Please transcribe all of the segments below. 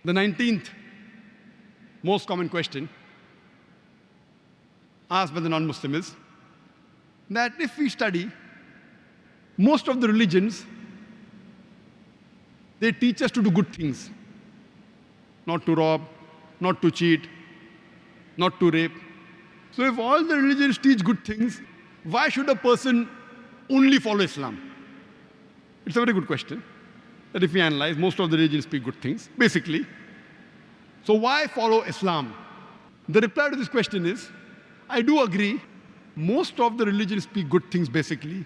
The 19th most common question asked by the non-Muslim is that if we study most of the religions, they teach us to do good things, not to rob, not to cheat, not to rape. So if all the religions teach good things, why should a person only follow Islam? It's a very good question. That if we analyze, most of the religions speak good things, basically. So why follow Islam? The reply to this question is, I do agree, most of the religions speak good things basically.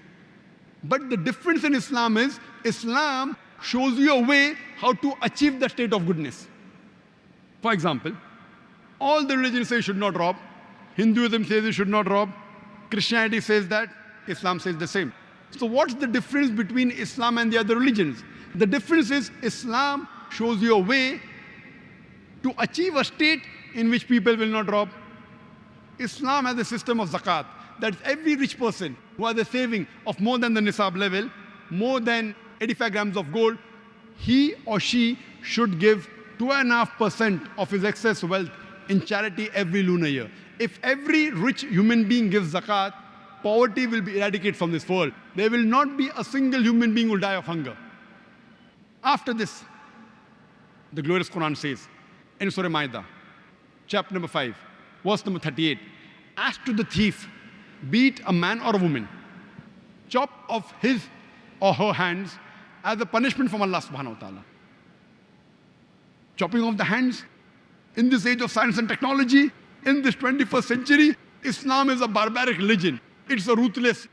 But the difference in Islam is, Islam shows you a way how to achieve the state of goodness. For example, all the religions say you should not rob. Hinduism says you should not rob. Christianity says that. Islam says the same. So what's the difference between Islam and the other religions? The difference is Islam shows you a way to achieve a state in which people will not rob. Islam has a system of zakat. That every rich person who has a saving of more than the nisab level, more than 85 grams of gold, he or she should give 2.5% of his excess wealth in charity every lunar year. If every rich human being gives zakat, poverty will be eradicated from this world. There will not be a single human being who will die of hunger. After this, the glorious Quran says in Surah Ma'idah, chapter number 5, verse number 38, as to the thief, be it a man or a woman, chop off his or her hands as a punishment from Allah subhanahu wa ta'ala. Chopping off the hands in this age of science and technology, in this 21st century, Islam is a barbaric religion. It's a ruthless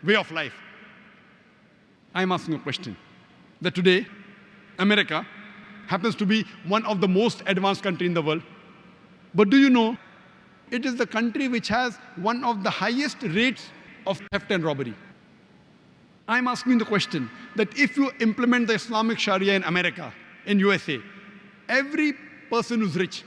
way of life. I'm asking a question. That today, America happens to be one of the most advanced countries in the world. But do you know, it is the country which has one of the highest rates of theft and robbery. I'm asking the question that if you implement the Islamic Sharia in America, in USA, every person who's rich,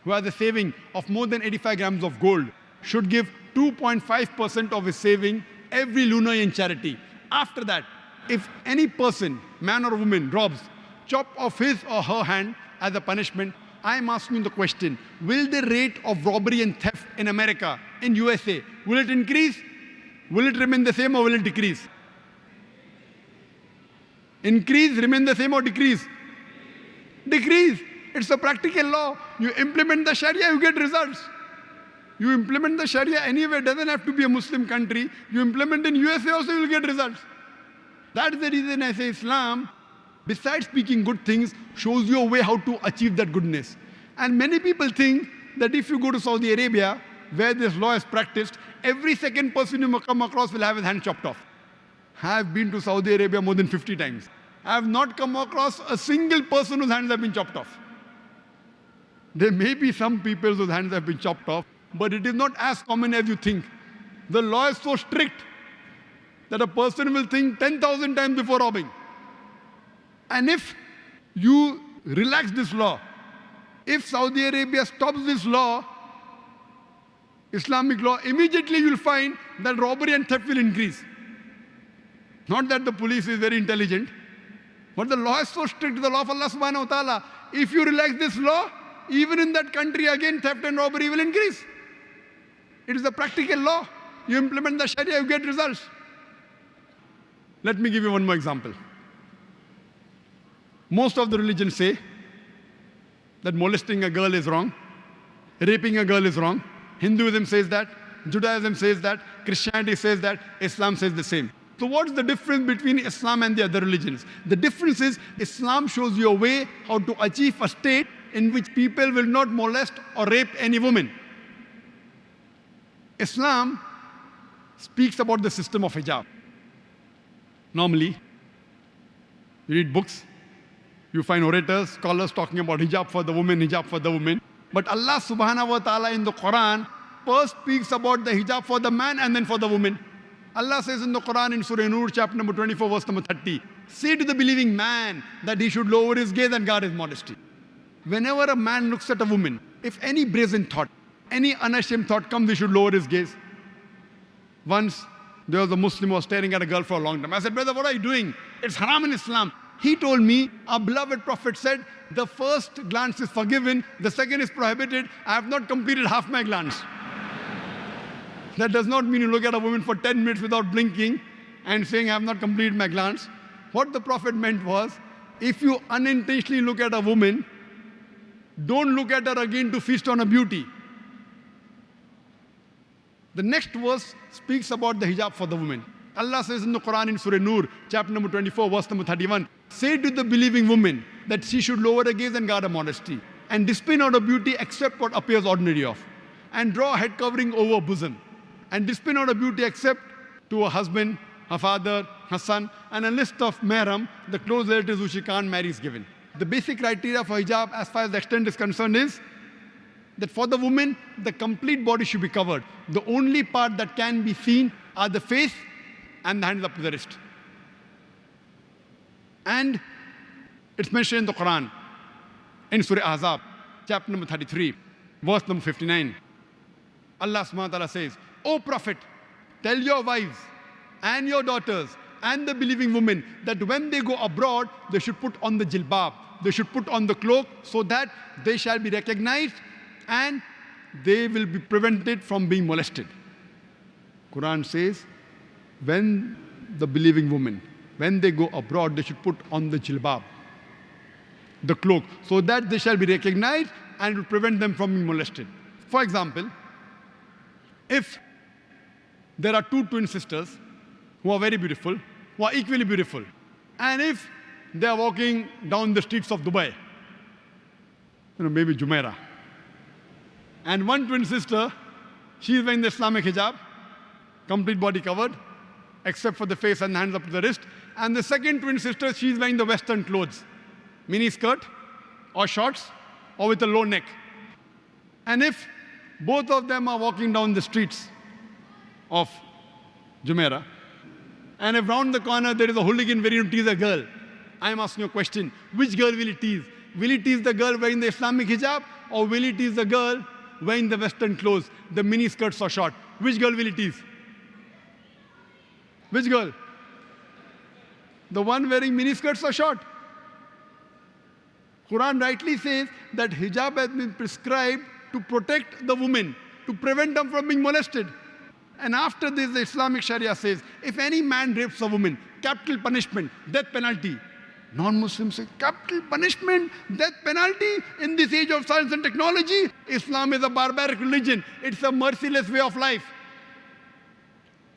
who has a saving of more than 85 grams of gold, should give 2.5% of his saving every lunar year in charity. After that, if any person, man or woman, robs, chop off his or her hand as a punishment, I'm asking the question, will the rate of robbery and theft in America, in USA, will it increase? Will it remain the same or will it decrease? Increase, remain the same or decrease? Decrease. It's a practical law. You implement the Sharia, you get results. You implement the Sharia anywhere, it doesn't have to be a Muslim country. You implement in USA also, you will get results. That's the reason I say Islam, besides speaking good things, shows you a way how to achieve that goodness. And many people think that if you go to Saudi Arabia, where this law is practiced, every second person you come across will have his hand chopped off. I have been to Saudi Arabia more than 50 times. I have not come across a single person whose hands have been chopped off. There may be some people whose hands have been chopped off, but it is not as common as you think. The law is so strict that a person will think 10,000 times before robbing. And if you relax this law, if Saudi Arabia stops this law, Islamic law, immediately you'll find that robbery and theft will increase. Not that the police is very intelligent, but the law is so strict, the law of Allah subhanahu wa ta'ala. If you relax this law, even in that country again, theft and robbery will increase. It is a practical law. You implement the Sharia, you get results. Let me give you one more example. Most of the religions say that molesting a girl is wrong, raping a girl is wrong. Hinduism says that, Judaism says that, Christianity says that, Islam says the same. So what's the difference between Islam and the other religions? The difference is Islam shows you a way how to achieve a state in which people will not molest or rape any woman. Islam speaks about the system of hijab. Normally, you read books, you find orators, scholars talking about hijab for the woman, hijab for the woman. But Allah subhanahu wa ta'ala in the Quran first speaks about the hijab for the man and then for the woman. Allah says in the Quran in Surah Nur, chapter number 24, verse number 30, say to the believing man that he should lower his gaze and guard his modesty. Whenever a man looks at a woman, if any brazen thought, any unashamed thought comes, he should lower his gaze. Once, there was a Muslim who was staring at a girl for a long time. I said, brother, what are you doing? It's haram in Islam. He told me, our beloved Prophet said, the first glance is forgiven, the second is prohibited. I have not completed half my glance. That does not mean you look at a woman for 10 minutes without blinking and saying, I have not completed my glance. What the Prophet meant was, if you unintentionally look at a woman, don't look at her again to feast on her beauty. The next verse speaks about the hijab for the woman. Allah says in the Quran in Surah Nur, chapter number 24, verse number 31, say to the believing woman that she should lower her gaze and guard her modesty, and display not her beauty except what appears ordinary of, and draw a head covering over her bosom, and display not her beauty except to her husband, her father, her son, and a list of mahram, the close relatives who she can't marry is given. The basic criteria for hijab as far as the extent is concerned is that for the woman, the complete body should be covered. The only part that can be seen are the face and the hands up to the wrist. And it's mentioned in the Quran, in Surah Ahzab, chapter number 33, verse number 59. Allah subhanahu wa ta'ala says, O Prophet, tell your wives and your daughters and the believing women that when they go abroad, they should put on the jilbab, they should put on the cloak, so that they shall be recognized and they will be prevented from being molested. Quran says, when the believing women, when they go abroad, they should put on the jilbab, the cloak, so that they shall be recognized and will prevent them from being molested. For example, if there are two twin sisters who are very beautiful, who are equally beautiful, and if they are walking down the streets of Dubai, maybe Jumeirah, and one twin sister, she is wearing the Islamic hijab, complete body covered, except for the face and hands up to the wrist, and the second twin sister, she is wearing the Western clothes, mini skirt or shorts or with a low neck. And if both of them are walking down the streets of Jumeirah, and if round the corner there is a hooligan ready to tease a girl, I am asking you a question, which girl will he tease? Will he tease the girl wearing the Islamic hijab, or will he tease the girl wearing the Western clothes, the mini skirts or short? Which girl will he tease? Which girl? The one wearing mini skirts or short? Quran rightly says that hijab has been prescribed to protect the women, to prevent them from being molested. And after this, the Islamic Sharia says, if any man rapes a woman, capital punishment, death penalty. Non-Muslims say, capital punishment, death penalty in this age of science and technology? Islam is a barbaric religion. It's a merciless way of life.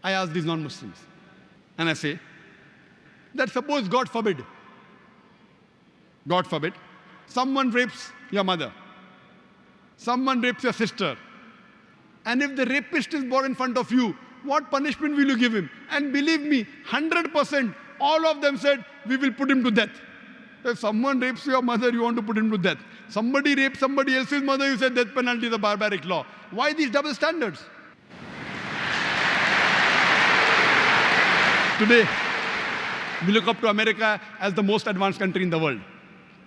I ask these non-Muslims, and I say, that suppose, God forbid, someone rapes your mother, someone rapes your sister, and if the rapist is brought in front of you, what punishment will you give him? And believe me, 100%, all of them said, we will put him to death. If someone rapes your mother, you want to put him to death. Somebody rapes somebody else's mother, you say death penalty is a barbaric law. Why these double standards? Today, we look up to America as the most advanced country in the world.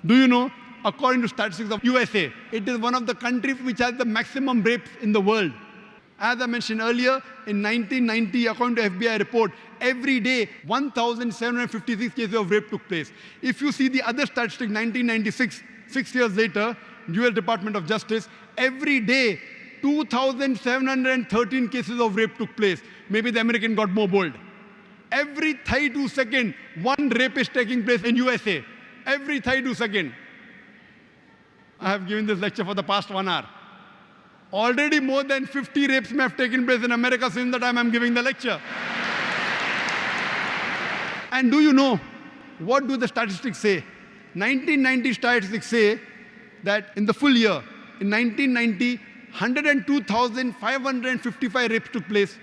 Do you know, according to statistics of USA, it is one of the countries which has the maximum rapes in the world. As I mentioned earlier, in 1990, according to FBI report, every day 1,756 cases of rape took place. If you see the other statistic, 1996, 6 years later, US Department of Justice, every day 2,713 cases of rape took place. Maybe the American got more bold. Every 32 seconds, one rape is taking place in USA. Every 32 seconds. I have given this lecture for the past 1 hour. Already more than 50 rapes may have taken place in America since the time I'm giving the lecture. And do you know, what do the statistics say? 1990 statistics say that in the full year, in 1990, 102,555 rapes took place.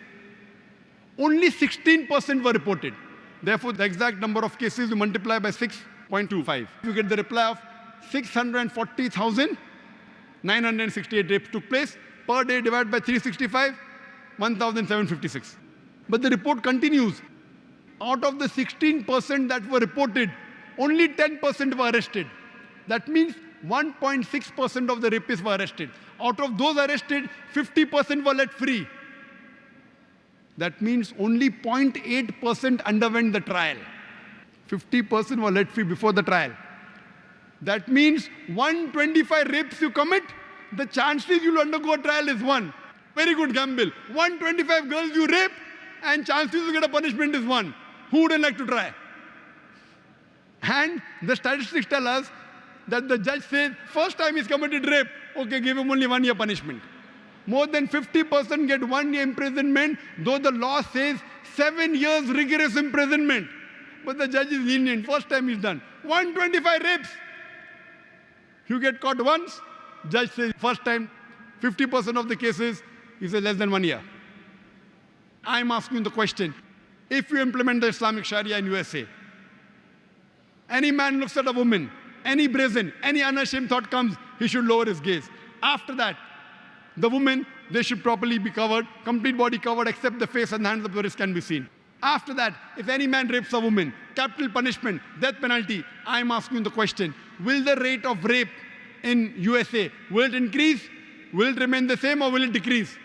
Only 16% were reported. Therefore, the exact number of cases you multiply by 6.25. You get the reply of 640,968 rapes took place. Per day divided by 365, 1,756. But the report continues. Out of the 16% that were reported, only 10% were arrested. That means 1.6% of the rapists were arrested. Out of those arrested, 50% were let free. That means only 0.8% underwent the trial. 50% were let free before the trial. That means 125 rapes you commit, the chances you'll undergo a trial is 1. Very good gamble. 125 girls you rape, and chances you get a punishment is 1. Who wouldn't like to try? And the statistics tell us that the judge says, first time he's committed rape, okay, give him only 1 year punishment. More than 50% get 1 year imprisonment, though the law says 7 years rigorous imprisonment. But the judge is lenient. First time he's done. 125 rapes. You get caught once, judge says first time, 50% of the cases, he says less than 1 year. I'm asking the question, if you implement the Islamic Sharia in USA, any man looks at a woman, any brazen, any unashamed thought comes, he should lower his gaze. After that, the woman, they should properly be covered, complete body covered, except the face and hands of the wrist can be seen. After that, if any man rapes a woman, capital punishment, death penalty. I'm asking the question, will the rate of rape in USA, will it increase? Will it remain the same or will it decrease?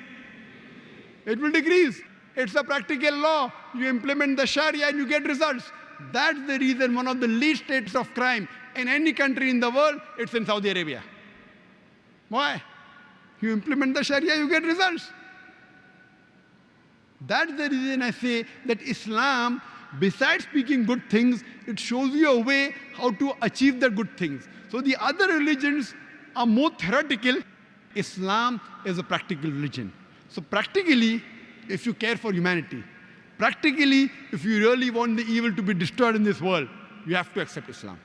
It will decrease. It's a practical law. You implement the Sharia and you get results. That's the reason one of the least rates of crime in any country in the world, it's in Saudi Arabia. Why? You implement the Sharia, you get results. That's the reason I say that Islam, besides speaking good things, it shows you a way how to achieve the good things. So the other religions are more theoretical. Islam is a practical religion. So practically, if you care for humanity, practically, if you really want the evil to be destroyed in this world, you have to accept Islam.